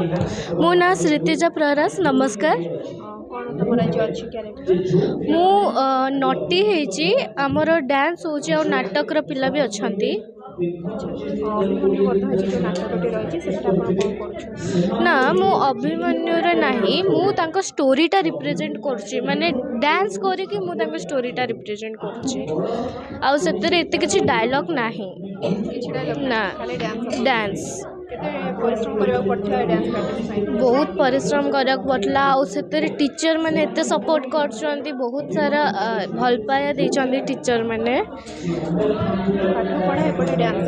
मो ना श्रीतिजा प्ररास नमस्कार। कौन तुम राज्य अच्छी कैरेक्टर मु नटी हेची आमर डांस होची और नाटक र पिला भी अछंती। अभिमन्यु वर्धा जो नाटकटी रही है कौन कर ना मु अभिमन्यु रे नाही मु तांको स्टोरीटा रिप्रेजेंट करछि माने डांस करी कि मु तांको स्टोरीटा रिप्रेजेंट करछि आ सेतरे एते किछि डायलॉग नाही ना डांस परिश्रम करने पड़ता है डांस प्रैक्टिस बहुत परिश्रम करा पड़ला आ सेतरे टीचर माने एते सपोर्ट करछंती बहुत सारा भल पाया देछंती टीचर माने पाठ पढ़ा एपटे डांस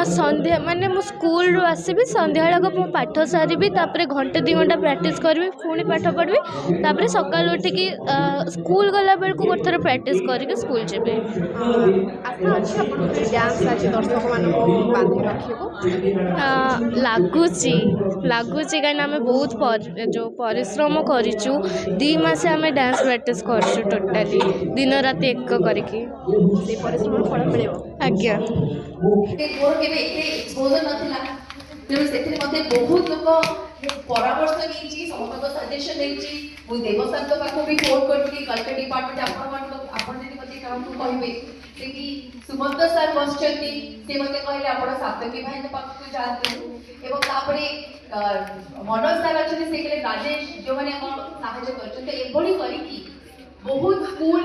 संध्या माने मु स्कूल रो आसीबी संध्या बेला को पाठ सारिबी तापरे घंटे 2 घंटा प्रैक्टिस करबी पुणी पाठ पढ़बी तापरे सकाल उठिकी स्कूल गला बेल को गोथर प्रैक्टिस करके स्कूल जेबे आशा अच्छी अपन डांस आज दर्शक मान बांधि रखिबो लगुच कहीं आम बहुत जो परिश्रम करूँ 2 मास आम डांस प्रैक्टिस करछु टोटाली दिन रात एक करके परिश्रम फल मिले आज्ञा बहुत लोग परामर्श नहीं समस्त सजेशन नहीं देवसार पाख भी फोन करी कल्चर डिपार्टमेंट आपड़ी कहे कि सुमंत सार बस मत कहले आप सातकी भाई पाखक जातु मनोज सार अच्छे से कहले राजेश जो मैंने कर बहुत स्कूल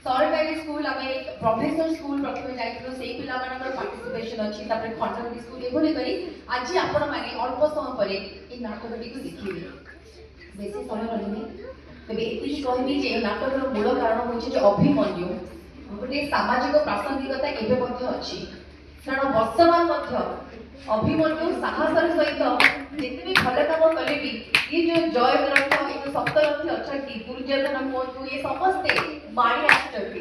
सरकारी स्कूल आम प्रोफेशनल स्कूल प्रथम जाइलु से पिला पार्टिसिपेशन अच्छी खंडगरी स्कूल ये करी आज आपण मैंने अल्प समय पर ये नाटकटी को देखिए बेसी समय रही तेज ये कहबी नाटक मूल कारण हूँ अभिमन्यु गोटे सामाजिक प्रासंगिकता एवं अच्छी कारण वर्तमान अभिमन्यु साहसर सहित जिते भी भल कम कले भी ये जो जय रथ ये जो सप्तरथी अच्छा दुर्योधन कहतु ये समस्ते माड़ी आसुच्च